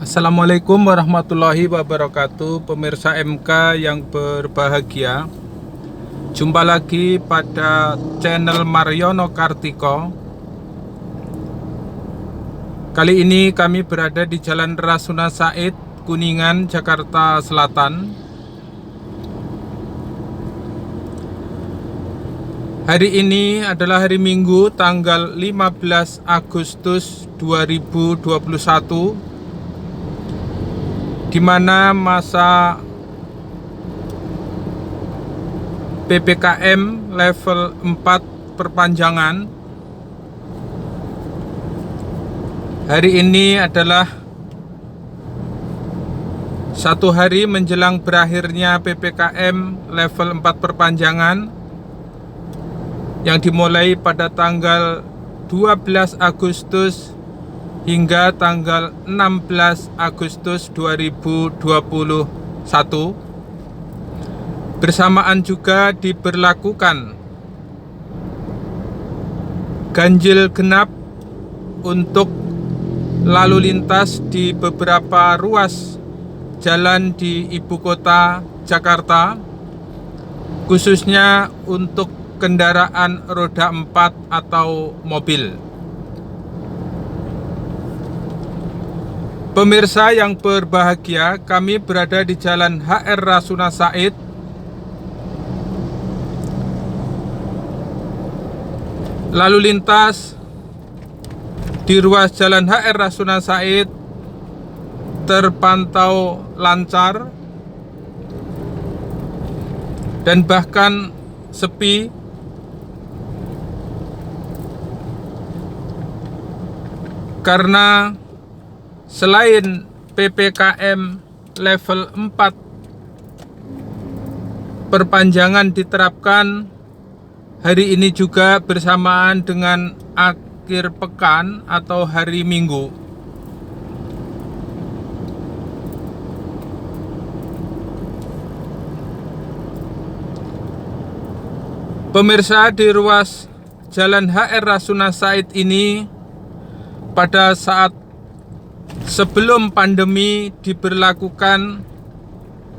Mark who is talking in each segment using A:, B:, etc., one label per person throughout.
A: Assalamualaikum warahmatullahi wabarakatuh, pemirsa MK yang berbahagia. Jumpa lagi pada channel Mariono Kartiko. Kali ini kami berada di Jalan Rasuna Said, Kuningan, Jakarta Selatan. Hari ini adalah hari Minggu, tanggal 15 Agustus 2021, di mana masa PPKM level 4 perpanjangan. Hari ini adalah satu hari menjelang berakhirnya PPKM level 4 perpanjangan yang dimulai pada tanggal 12 Agustus hingga tanggal 16 Agustus 2021. Bersamaan juga diberlakukan ganjil genap untuk lalu lintas di beberapa ruas jalan di ibu kota Jakarta, khususnya untuk kendaraan roda 4 atau mobil. Pemirsa yang berbahagia, kami berada di Jalan HR Rasuna Said. Lalu lintas di ruas Jalan HR Rasuna Said terpantau lancar dan bahkan sepi, karena selain PPKM level 4 perpanjangan diterapkan, hari ini juga bersamaan dengan akhir pekan atau hari Minggu. Pemirsa, di ruas Jalan HR Rasuna Said ini pada saat sebelum pandemi diberlakukan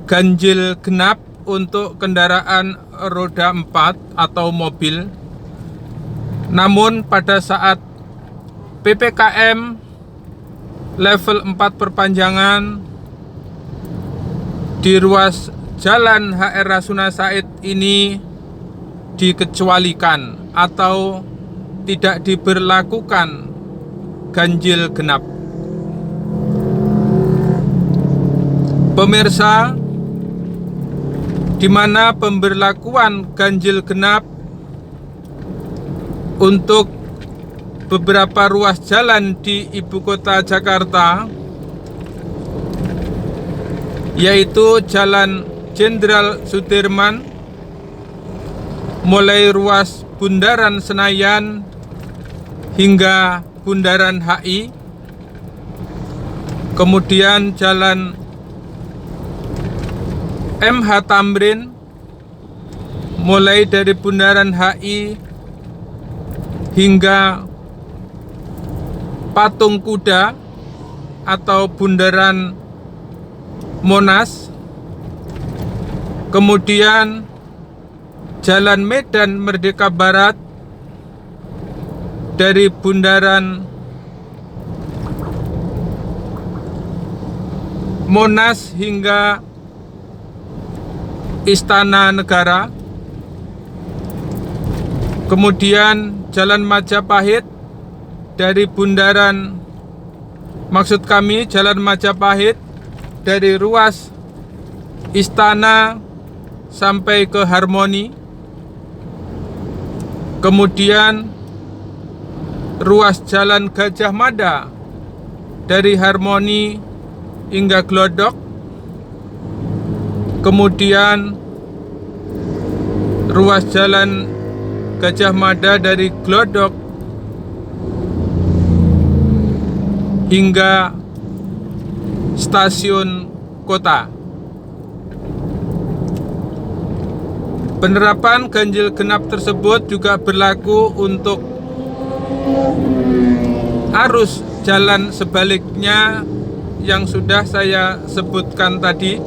A: ganjil genap untuk kendaraan roda 4 atau mobil. Namun pada saat PPKM level 4 perpanjangan di ruas Jalan HR Rasuna Said ini dikecualikan atau tidak diberlakukan ganjil genap. Pemirsa, di mana pemberlakuan ganjil genap untuk beberapa ruas jalan di ibu kota Jakarta, yaitu Jalan Jenderal Sudirman mulai ruas Bundaran Senayan hingga Bundaran HI, kemudian Jalan MH Tamrin mulai dari Bundaran HI hingga Patung Kuda atau Bundaran Monas, kemudian Jalan Medan Merdeka Barat dari Bundaran Monas hingga Istana Negara, kemudian Jalan Majapahit dari Jalan Majapahit dari ruas Istana sampai ke Harmoni, kemudian ruas Jalan Gajah Mada dari Harmoni hingga Glodok, kemudian ruas Jalan Gajah Mada dari Glodok hingga stasiun kota. Penerapan ganjil genap tersebut juga berlaku untuk arus jalan sebaliknya yang sudah saya sebutkan tadi.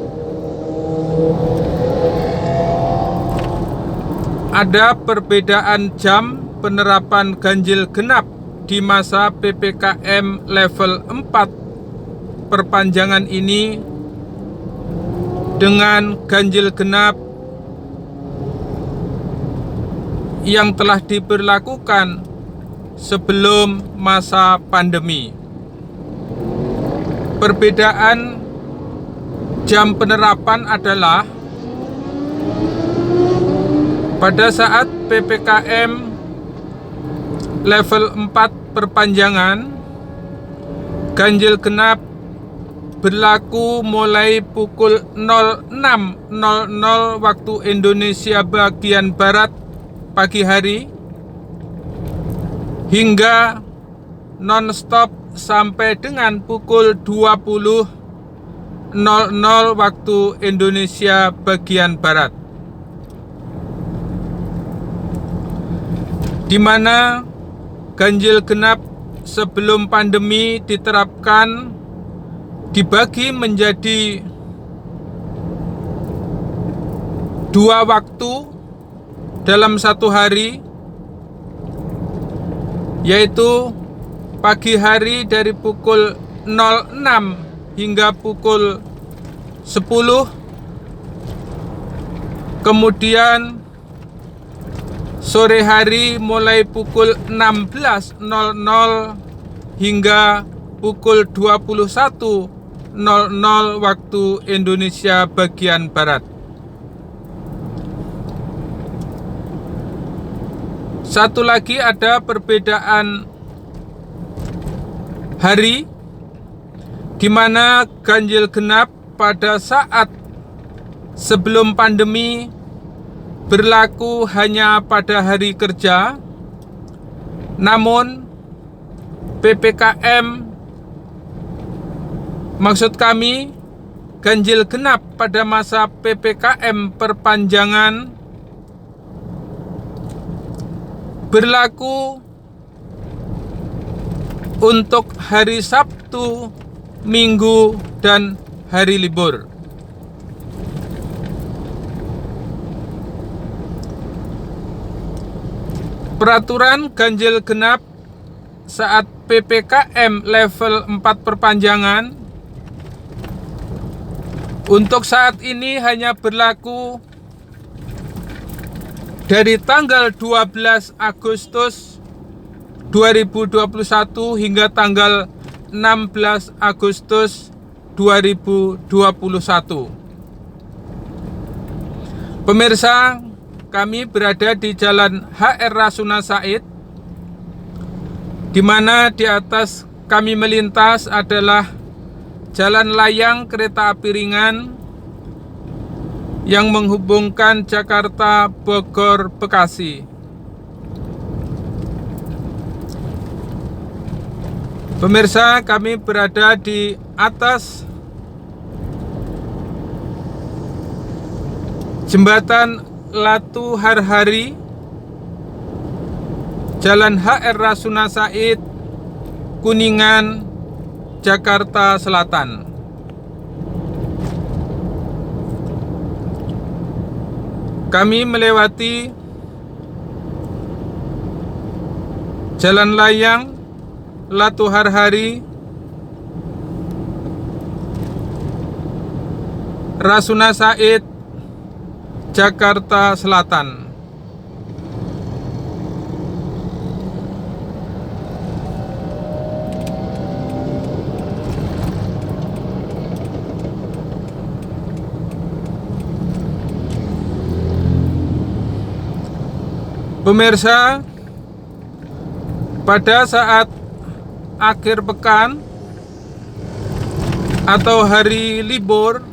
A: Ada perbedaan jam penerapan ganjil genap di masa PPKM level 4 perpanjangan ini dengan ganjil genap yang telah diberlakukan sebelum masa pandemi. Perbedaan jam penerapan adalah pada saat PPKM level 4 perpanjangan, ganjil genap berlaku mulai pukul 06.00 waktu Indonesia bagian Barat pagi hari hingga non-stop sampai dengan pukul 20.00 waktu Indonesia bagian Barat, di mana ganjil genap sebelum pandemi diterapkan dibagi menjadi 2 waktu dalam satu hari, yaitu pagi hari dari pukul 06 hingga pukul 10, kemudian sore hari mulai pukul 16.00 hingga pukul 21.00 waktu Indonesia bagian Barat. Satu lagi ada perbedaan hari, di mana ganjil genap pada saat sebelum pandemi berlaku hanya pada hari kerja, namun PPKM, maksud kami ganjil genap pada masa PPKM perpanjangan berlaku untuk hari Sabtu, Minggu, dan hari libur. Peraturan ganjil genap saat PPKM level 4 perpanjangan untuk saat ini hanya berlaku dari tanggal 12 Agustus 2021 hingga tanggal 16 Agustus 2021. Pemirsa, kami berada di Jalan HR Rasuna Said, di mana di atas kami melintas adalah jalan layang kereta api ringan yang menghubungkan Jakarta, Bogor, Bekasi. Pemirsa, kami berada di atas jembatan Latu Harhari, Jalan HR Rasuna Said, Kuningan, Jakarta Selatan. Kami melewati jalan layang Latu Harhari, Rasuna Said, Jakarta Selatan. Pemirsa, pada saat akhir pekan atau hari libur,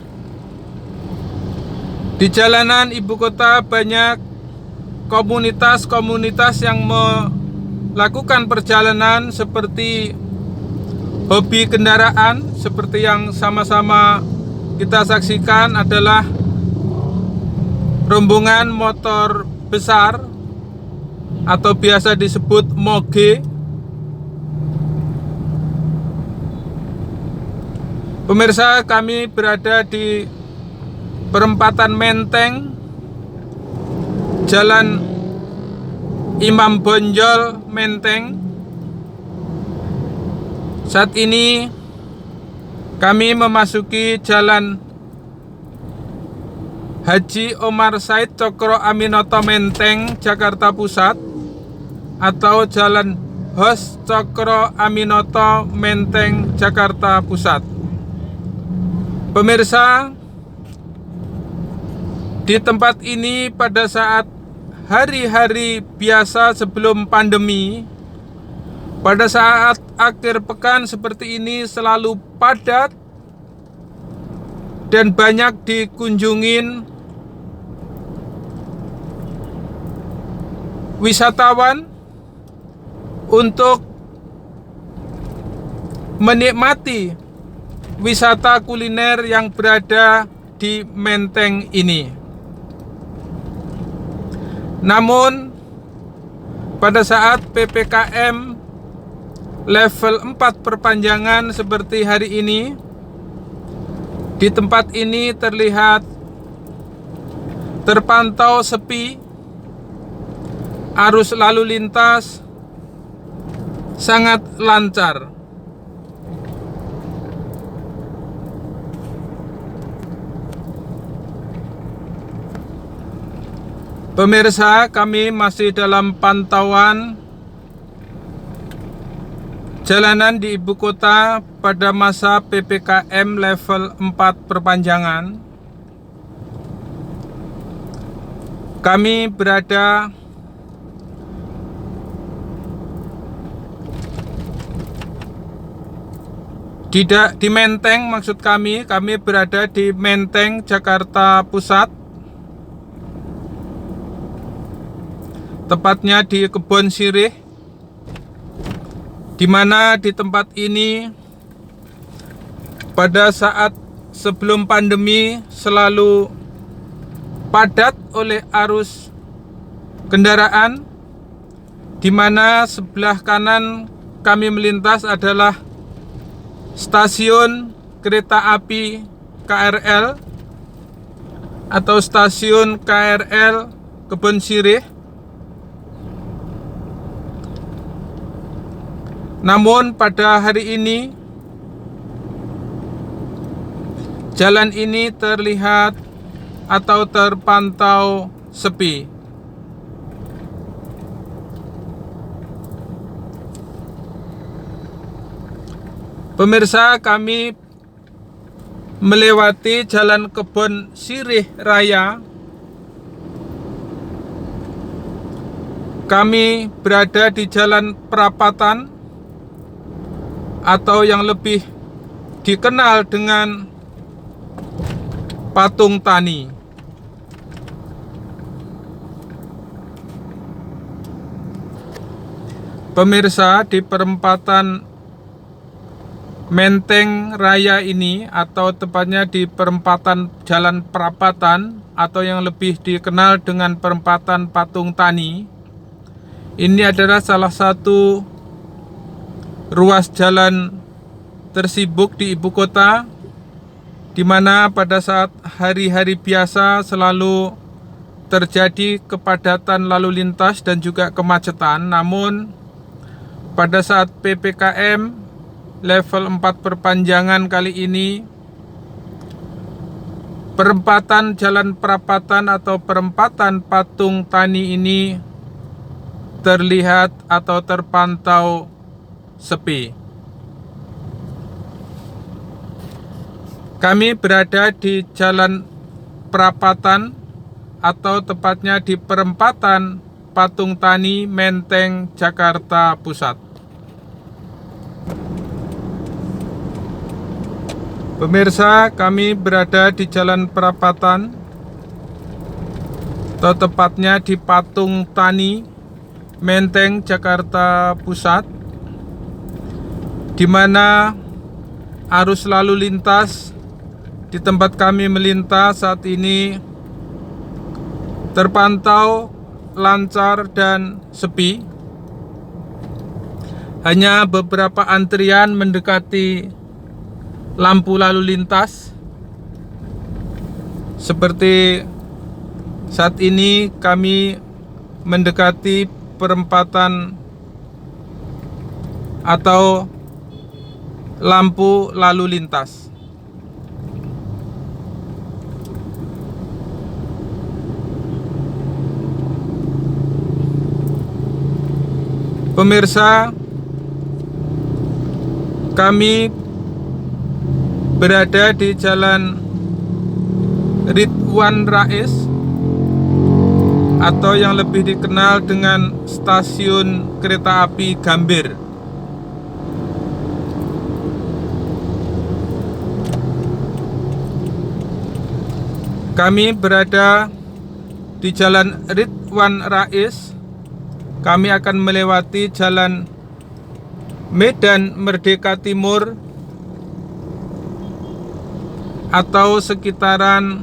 A: di jalanan ibu kota banyak komunitas-komunitas yang melakukan perjalanan seperti hobi kendaraan, seperti yang sama-sama kita saksikan adalah rombongan motor besar atau biasa disebut moge Pemirsa, kami berada di perempatan Menteng, Jalan Imam Bonjol, Menteng. Saat ini kami memasuki Jalan Haji Omar Said Cokro Aminoto, Menteng, Jakarta Pusat, atau Jalan Hos Cokro Aminoto, Menteng, Jakarta Pusat. Pemirsa, di tempat ini pada saat hari-hari biasa sebelum pandemi, pada saat akhir pekan seperti ini selalu padat dan banyak dikunjungin wisatawan untuk menikmati wisata kuliner yang berada di Menteng ini. Namun pada saat PPKM level 4 perpanjangan seperti hari ini, di tempat ini terlihat terpantau sepi, arus lalu lintas sangat lancar. Pemirsa, kami masih dalam pantauan jalanan di ibu kota pada masa PPKM level 4 perpanjangan. Kami berada di Menteng, maksud kami berada di Menteng, Jakarta Pusat. Tepatnya di Kebon Sirih, di mana di tempat ini pada saat sebelum pandemi selalu padat oleh arus kendaraan, di mana sebelah kanan kami melintas adalah stasiun kereta api KRL atau stasiun KRL Kebon Sirih. Namun pada hari ini jalan ini terlihat atau terpantau sepi. Pemirsa, kami melewati Jalan Kebon Sirih Raya. Kami berada di Jalan Perapatan, atau yang lebih dikenal dengan Patung Tani. Pemirsa, di perempatan Menteng Raya ini, atau tepatnya di perempatan Jalan Perapatan, atau yang lebih dikenal dengan perempatan Patung Tani, ini adalah salah satu ruas jalan tersibuk di ibu kota, di mana pada saat hari-hari biasa selalu terjadi kepadatan lalu lintas dan juga kemacetan. Namun pada saat PPKM level 4 perpanjangan kali ini, perempatan Jalan Perapatan atau perempatan Patung Tani ini terlihat atau terpantau sepi. Kami berada di Jalan Perapatan atau tepatnya di perempatan Patung Tani, Menteng, Jakarta Pusat. Pemirsa, kami berada di Jalan Perapatan atau tepatnya di Patung Tani, Menteng, Jakarta Pusat, di mana arus lalu lintas di tempat kami melintas saat ini terpantau lancar dan sepi. Hanya beberapa antrian mendekati lampu lalu lintas. Seperti saat ini kami mendekati perempatan atau lampu lalu lintas. Pemirsa, kami berada di Jalan Ridwan Rais atau yang lebih dikenal dengan Stasiun Kereta Api Gambir. Kami berada di Jalan Ridwan Rais. Kami akan melewati Jalan Medan Merdeka Timur atau sekitaran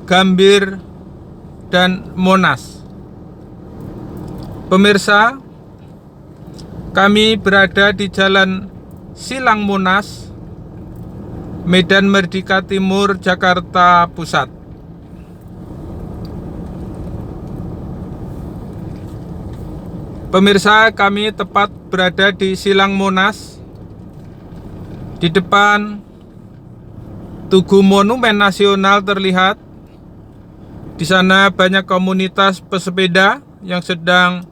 A: Gambir dan Monas. Pemirsa, kami berada di Jalan Silang Monas, Medan Merdeka Timur, Jakarta Pusat. Pemirsa, kami tepat berada di Silang Monas. Di depan Tugu Monumen Nasional terlihat. Di sana banyak komunitas pesepeda yang sedang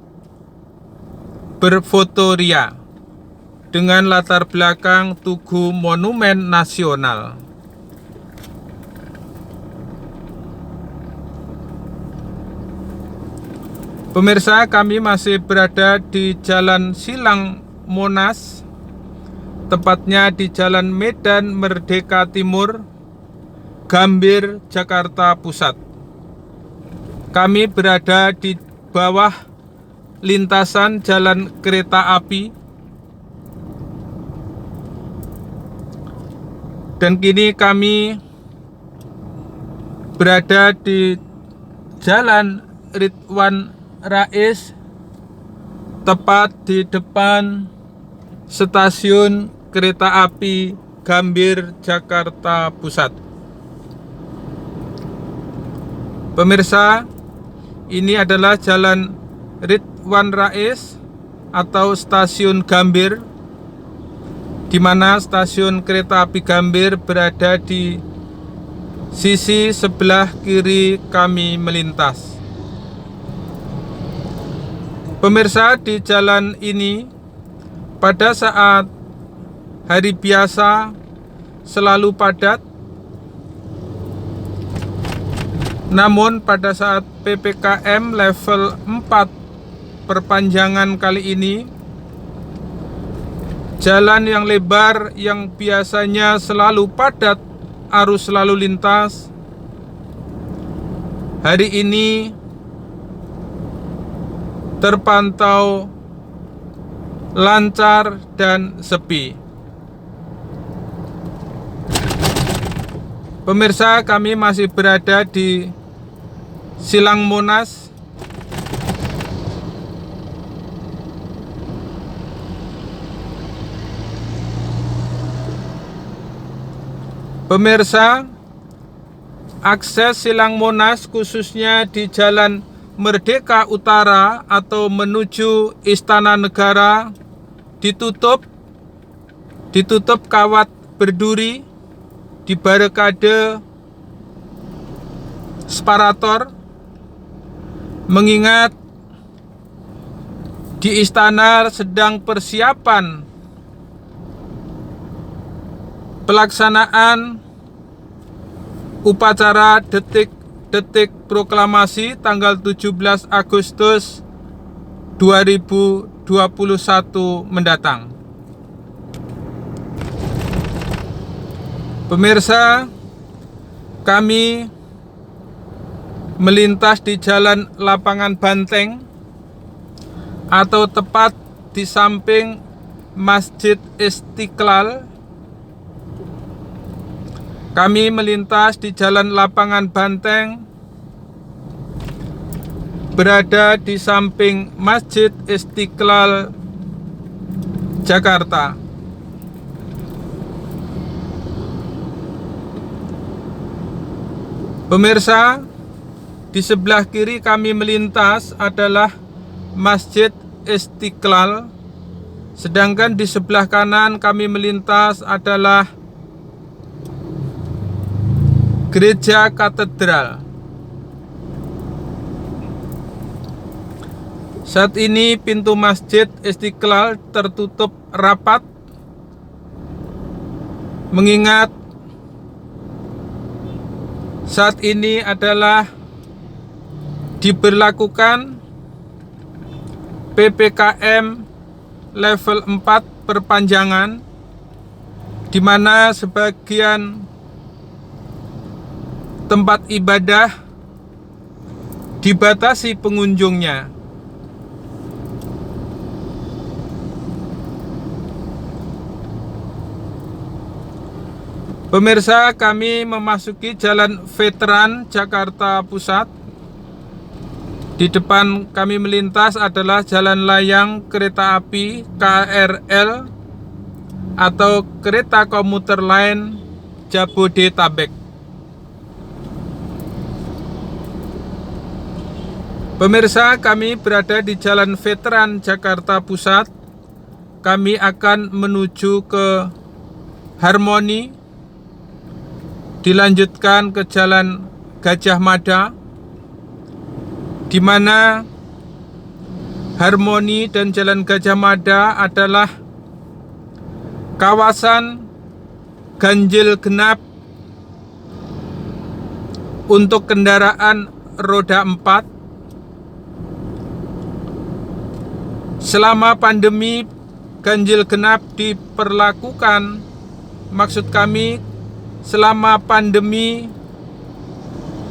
A: berfotoria dengan latar belakang Tugu Monumen Nasional. Pemirsa, kami masih berada di Jalan Silang Monas, tepatnya di Jalan Medan Merdeka Timur, Gambir, Jakarta Pusat. Kami berada di bawah lintasan jalan kereta api. Dan kini kami berada di Jalan Ridwan Rais, tepat di depan Stasiun Kereta Api Gambir, Jakarta Pusat. Pemirsa, ini adalah Jalan Ridwan Rais atau Stasiun Gambir, di mana Stasiun Kereta Api Gambir berada di sisi sebelah kiri kami melintas. Pemirsa, di jalan ini pada saat hari biasa selalu padat. Namun pada saat PPKM level 4 perpanjangan kali ini, jalan yang lebar yang biasanya selalu padat arus lalu lintas, hari ini terpantau lancar dan sepi. Pemirsa, kami masih berada di Silang Monas. Pemirsa, akses Silang Monas khususnya di Jalan Merdeka Utara atau menuju Istana Negara ditutup kawat berduri, dibarikade separator, mengingat di istana sedang persiapan pelaksanaan upacara detik proklamasi tanggal 17 Agustus 2021 mendatang. Pemirsa, kami melintas di Jalan Lapangan Banteng atau tepat di samping Masjid Istiqlal. Kami melintas di Jalan Lapangan Banteng, berada di samping Masjid Istiqlal, Jakarta. Pemirsa, di sebelah kiri kami melintas adalah Masjid Istiqlal, sedangkan di sebelah kanan kami melintas adalah Gereja Katedral. Saat ini pintu Masjid Istiqlal tertutup rapat, mengingat saat ini adalah diberlakukan PPKM level 4 perpanjangan, di mana sebagian tempat ibadah dibatasi pengunjungnya. Pemirsa, kami memasuki Jalan Veteran Jakarta Pusat. Di depan kami melintas adalah jalan layang kereta api KRL atau kereta komuter lain Jabodetabek. Pemirsa, kami berada di Jalan Veteran Jakarta Pusat. Kami akan menuju ke Harmoni, dilanjutkan ke Jalan Gajah Mada, di mana Harmoni dan Jalan Gajah Mada adalah kawasan ganjil genap untuk kendaraan roda 4. Selama pandemi, ganjil genap diperlakukan, maksud kami selama pandemi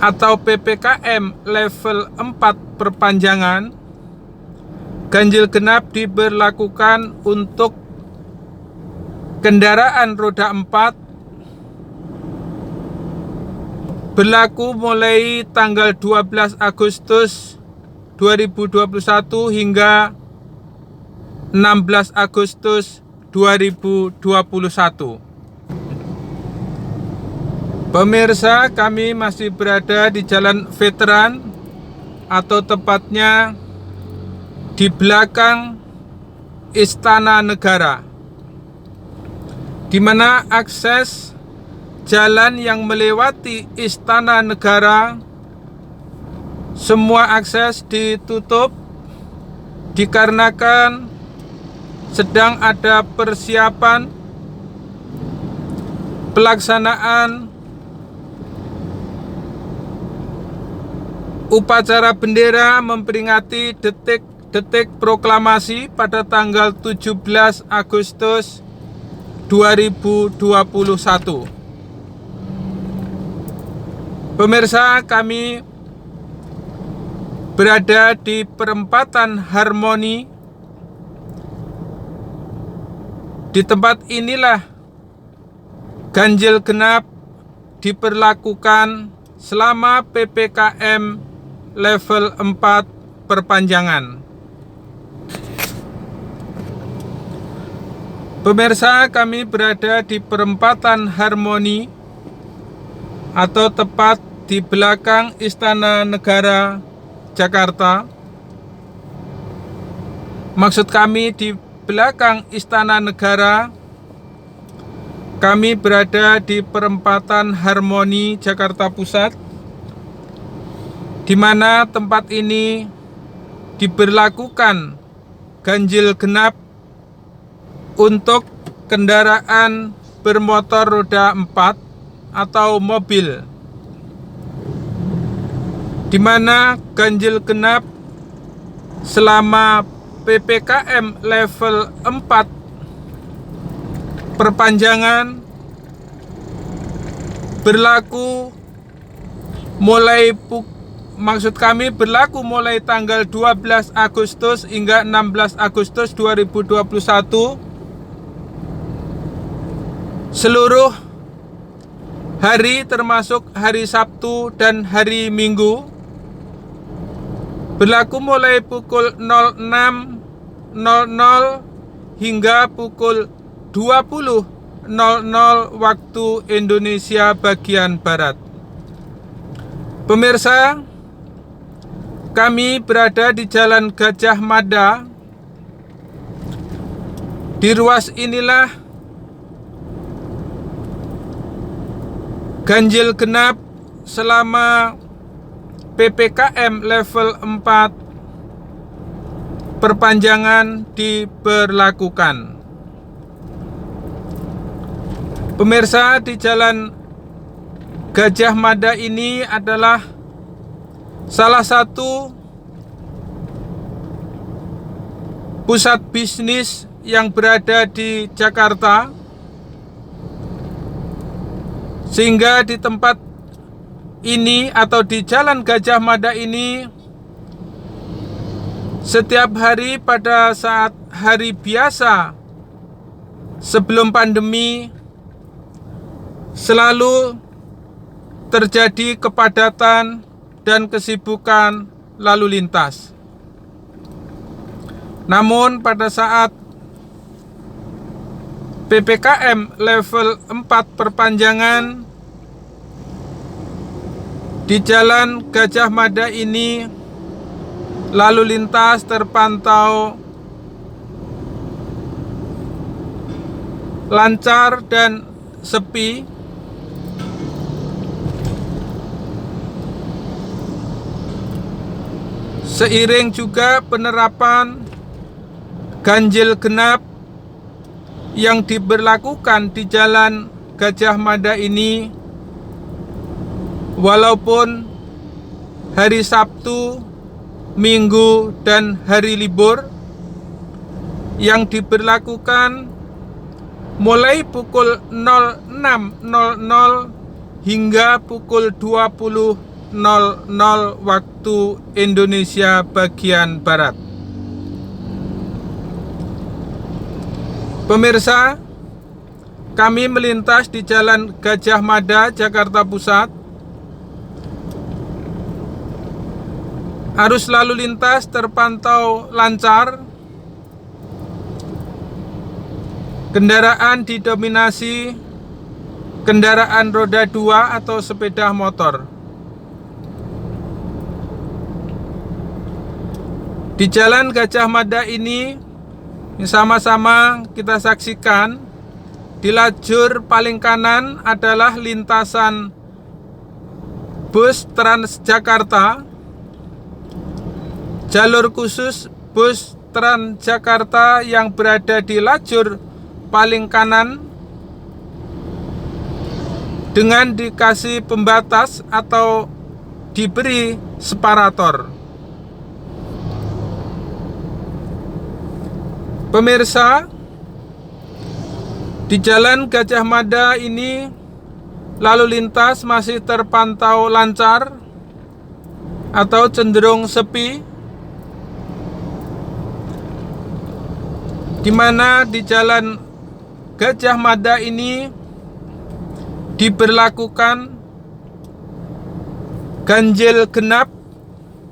A: atau PPKM level 4 perpanjangan, ganjil genap diberlakukan untuk kendaraan roda 4 berlaku mulai tanggal 12 Agustus 2021 hingga 16 Agustus 2021. Pemirsa, kami masih berada di Jalan Veteran, atau tepatnya di belakang Istana Negara, di mana akses jalan yang melewati Istana Negara, semua akses ditutup dikarenakan sedang ada persiapan pelaksanaan upacara bendera memperingati detik-detik proklamasi pada tanggal 17 Agustus 2021. Pemirsa, kami berada di perempatan Harmoni. Di tempat inilah ganjil genap diperlakukan selama PPKM level 4 perpanjangan. Pemirsa, kami berada di perempatan Harmoni, atau tepat di belakang Istana Negara Jakarta. Maksud kami di belakang Istana Negara, kami berada di perempatan Harmoni Jakarta Pusat, di mana tempat ini diberlakukan ganjil genap untuk kendaraan bermotor roda 4 atau mobil, di mana ganjil genap selama PPKM level 4 perpanjangan berlaku berlaku mulai tanggal 12 Agustus hingga 16 Agustus 2021, seluruh hari termasuk hari Sabtu dan hari Minggu, berlaku mulai pukul 06.00 hingga pukul 20.00 waktu Indonesia bagian Barat. Pemirsa, kami berada di Jalan Gajah Mada. Di ruas inilah ganjil genap selama PPKM level 4 perpanjangan diberlakukan. Pemirsa, di Jalan Gajah Mada ini adalah salah satu pusat bisnis yang berada di Jakarta, sehingga di tempat ini atau di Jalan Gajah Mada ini setiap hari pada saat hari biasa sebelum pandemi selalu terjadi kepadatan dan kesibukan lalu lintas. Namun pada saat PPKM level 4 perpanjangan di Jalan Gajah Mada ini lalu lintas terpantau lancar dan sepi. Seiring juga penerapan ganjil genap yang diberlakukan di Jalan Gajah Mada ini, walaupun hari Sabtu, Minggu, dan hari libur yang diberlakukan mulai pukul 06.00 hingga pukul 20.00 waktu Indonesia bagian Barat. Pemirsa, kami melintas di Jalan Gajah Mada, Jakarta Pusat. Arus lalu lintas terpantau lancar. Kendaraan didominasi kendaraan roda 2 atau sepeda motor. Di Jalan Gajah Mada ini sama-sama kita saksikan, di lajur paling kanan adalah lintasan bus Transjakarta. Jalur khusus bus Transjakarta yang berada di lajur paling kanan dengan dikasih pembatas atau diberi separator. Pemirsa, di Jalan Gajah Mada ini lalu lintas masih terpantau lancar atau cenderung sepi, di mana di Jalan Gajah Mada ini diberlakukan ganjil genap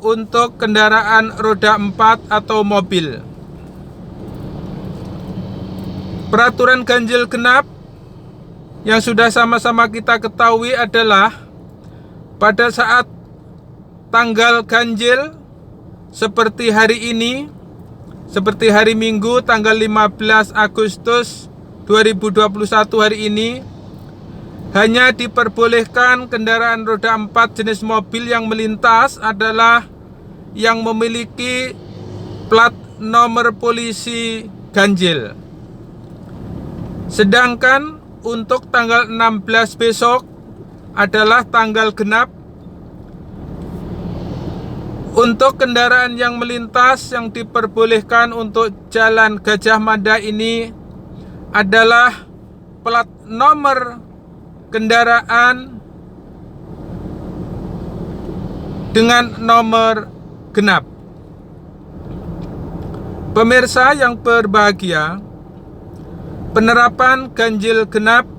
A: untuk kendaraan roda 4 atau mobil. Peraturan ganjil genap yang sudah sama-sama kita ketahui adalah pada saat tanggal ganjil seperti hari ini, seperti hari Minggu tanggal 15 Agustus 2021 hari ini, hanya diperbolehkan kendaraan roda 4 jenis mobil yang melintas adalah yang memiliki plat nomor polisi ganjil. Sedangkan untuk tanggal 16 besok adalah tanggal genap. Untuk kendaraan yang melintas yang diperbolehkan untuk Jalan Gajah Mada ini adalah plat nomor kendaraan dengan nomor genap. Pemirsa yang berbahagia, penerapan ganjil genap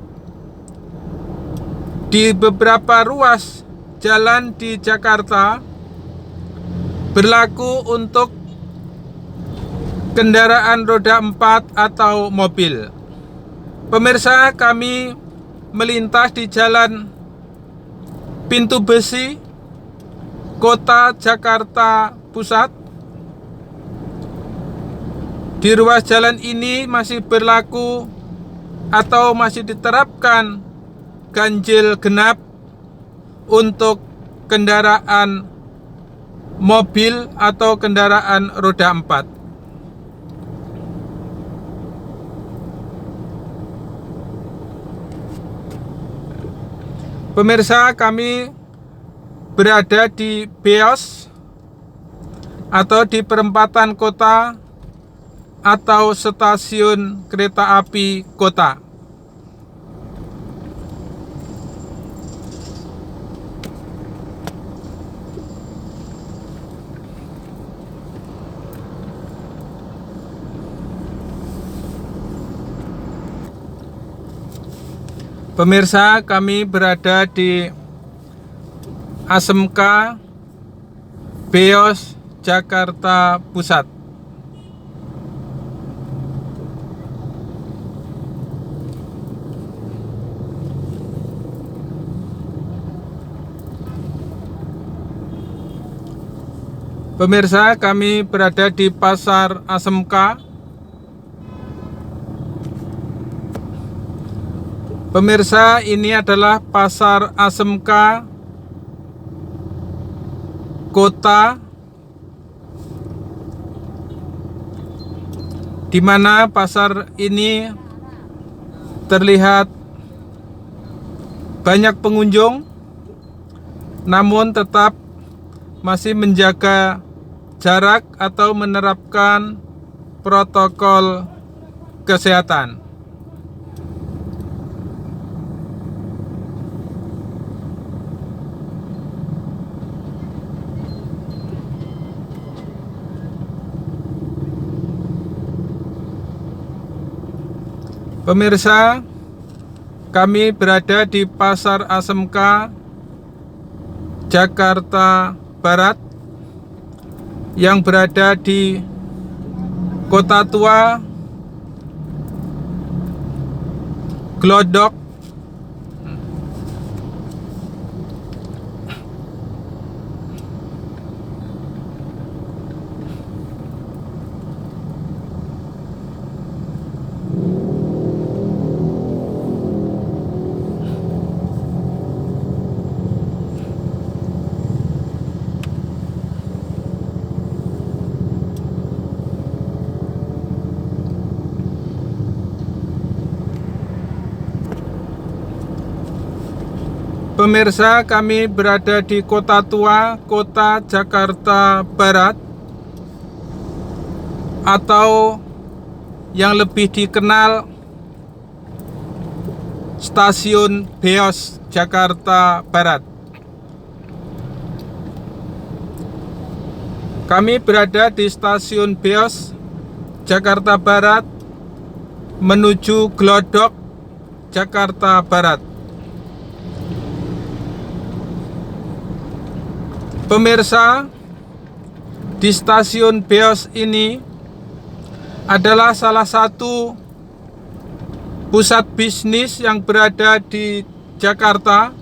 A: di beberapa ruas jalan di Jakarta berlaku untuk kendaraan roda 4 atau mobil. Pemirsa, kami melintas di Jalan Pintu Besi Kota Jakarta Pusat. Di ruas jalan ini masih berlaku atau masih diterapkan ganjil genap untuk kendaraan mobil atau kendaraan roda 4. Pemirsa, kami berada di BEOS atau di perempatan kota atau stasiun kereta api kota. Pemirsa, kami berada di ASMK BEOS Jakarta Pusat. Pemirsa, kami berada di Pasar ASMK. Pemirsa, ini adalah Pasar ASMK Kota, di mana pasar ini terlihat banyak pengunjung, namun tetap masih menjaga jarak atau menerapkan protokol kesehatan. Pemirsa, kami berada di Pasar ASMK Jakarta Barat yang berada di Kota Tua, Glodok. Pemirsa, kami berada di Kota Tua, Kota Jakarta Barat, atau yang lebih dikenal Stasiun BEOS Jakarta Barat. Kami berada di Stasiun BEOS Jakarta Barat menuju Glodok, Jakarta Barat. Pemirsa, di stasiun BEOS ini adalah salah satu pusat bisnis yang berada di Jakarta.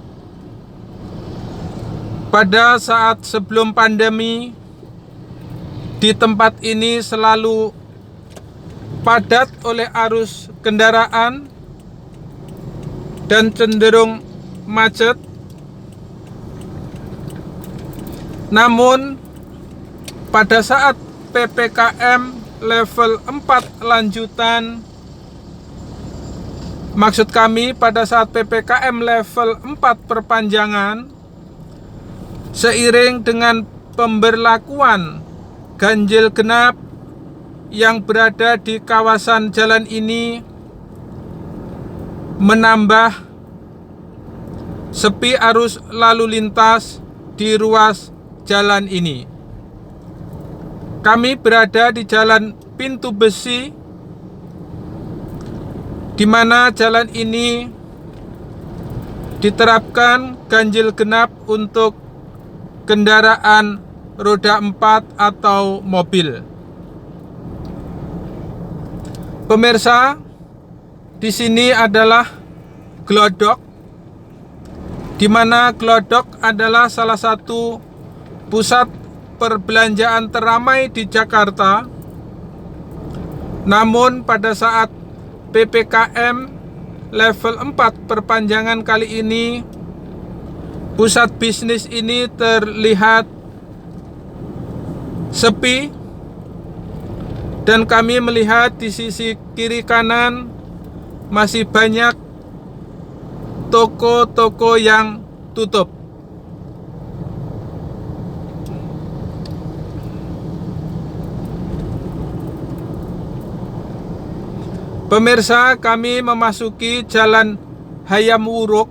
A: Pada saat sebelum pandemi, di tempat ini selalu padat oleh arus kendaraan dan cenderung macet. Namun pada saat PPKM level 4 lanjutan, maksud kami pada saat PPKM level 4 perpanjangan, seiring dengan pemberlakuan ganjil genap yang berada di kawasan jalan ini, menambah sepi arus lalu lintas di ruas jalan ini. Kami berada di Jalan Pintu Besi, di mana jalan ini diterapkan ganjil genap untuk kendaraan roda 4 atau mobil. Pemirsa, di sini adalah Glodok, di mana Glodok adalah salah satu pusat perbelanjaan teramai di Jakarta. Namun pada saat PPKM level 4 perpanjangan kali ini, pusat bisnis ini terlihat sepi, dan kami melihat di sisi kiri kanan masih banyak toko-toko yang tutup. Pemirsa, kami memasuki Jalan Hayam Wuruk,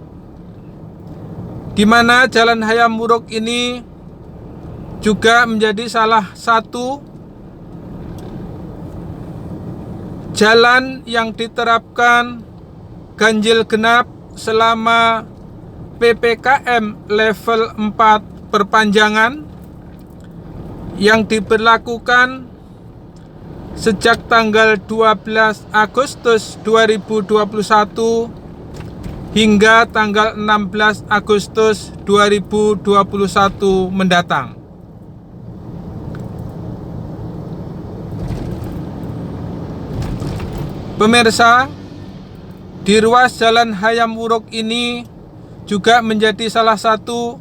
A: di mana Jalan Hayam Wuruk ini juga menjadi salah satu jalan yang diterapkan ganjil genap selama PPKM level 4 perpanjangan yang diberlakukan sejak tanggal 12 Agustus 2021 hingga tanggal 16 Agustus 2021 mendatang. Pemirsa, di ruas Jalan Hayam Wuruk ini juga menjadi salah satu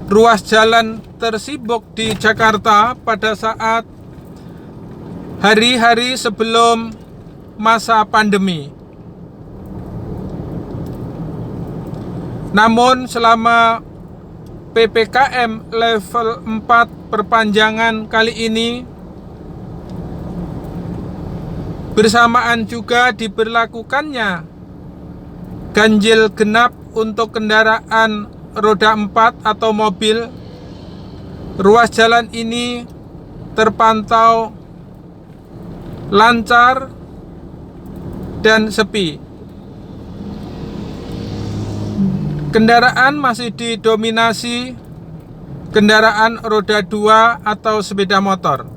A: ruas jalan tersibuk di Jakarta pada saat hari-hari sebelum masa pandemi. Namun selama PPKM level 4 perpanjangan kali ini, bersamaan juga diberlakukannya ganjil genap untuk kendaraan roda 4 atau mobil, ruas jalan ini terpantau lancar dan sepi. Kendaraan masih didominasi kendaraan roda 2 atau sepeda motor.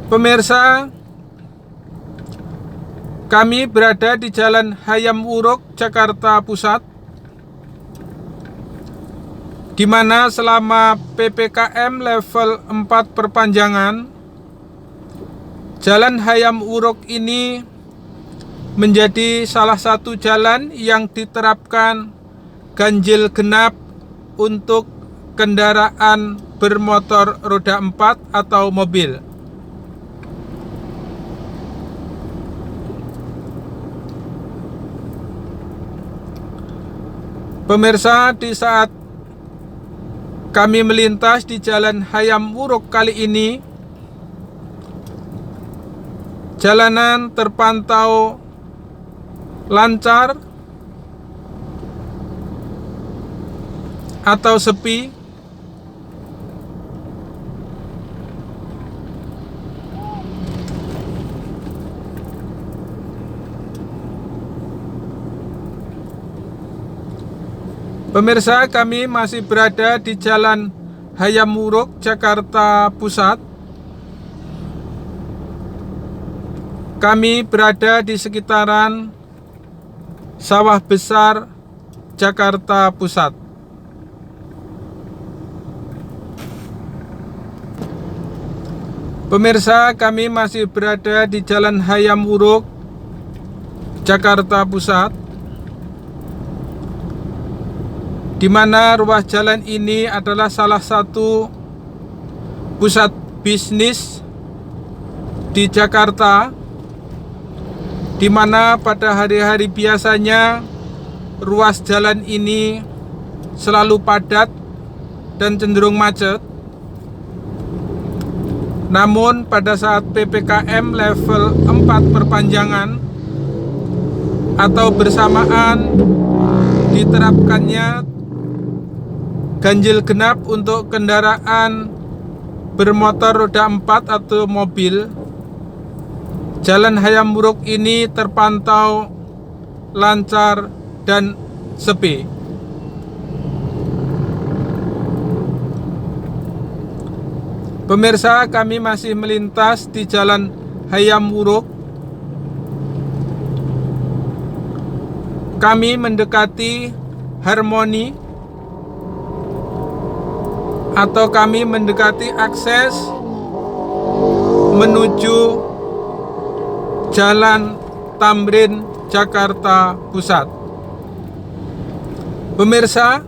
A: Pemirsa, kami berada di Jalan Hayam Wuruk, Jakarta Pusat, di mana selama PPKM level 4 perpanjangan, Jalan Hayam Wuruk ini menjadi salah satu jalan yang diterapkan ganjil genap untuk kendaraan bermotor roda 4 atau mobil. Pemirsa, di saat kami melintas di Jalan Hayam Wuruk kali ini, jalanan terpantau lancar atau sepi. Pemirsa, kami masih berada di Jalan Hayam Wuruk, Jakarta Pusat. Kami berada di sekitaran Sawah Besar, Jakarta Pusat. Pemirsa, kami masih berada di Jalan Hayam Wuruk, Jakarta Pusat, di mana ruas jalan ini adalah salah satu pusat bisnis di Jakarta, di mana pada hari-hari biasanya ruas jalan ini selalu padat dan cenderung macet. Namun pada saat PPKM level 4 perpanjangan atau bersamaan diterapkannya ganjil genap untuk kendaraan bermotor roda 4 atau mobil, Jalan Hayam Wuruk ini terpantau lancar dan sepi. Pemirsa, kami masih melintas di Jalan Hayam Wuruk. Kami mendekati Harmoni atau kami mendekati akses menuju Jalan Tamrin, Jakarta Pusat. Pemirsa,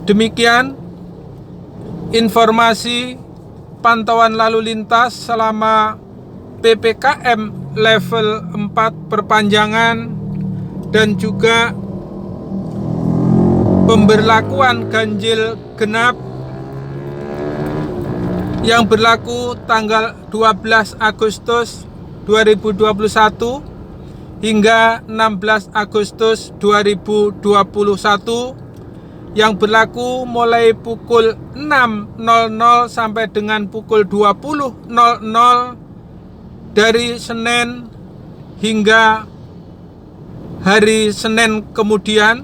A: demikian informasi pantauan lalu lintas selama PPKM level 4 perpanjangan dan juga pemberlakuan ganjil genap yang berlaku tanggal 12 Agustus 2021 hingga 16 Agustus 2021 yang berlaku mulai pukul 6.00 sampai dengan pukul 20.00 dari Senin hingga hari Senin kemudian,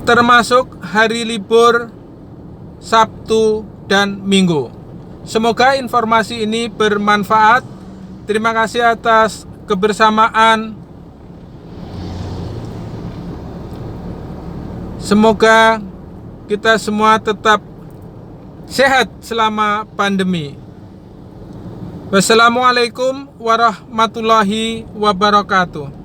A: termasuk hari libur Sabtu dan Minggu. Semoga informasi ini bermanfaat. Terima kasih atas kebersamaan. Semoga kita semua tetap sehat selama pandemi. Wassalamualaikum warahmatullahi wabarakatuh.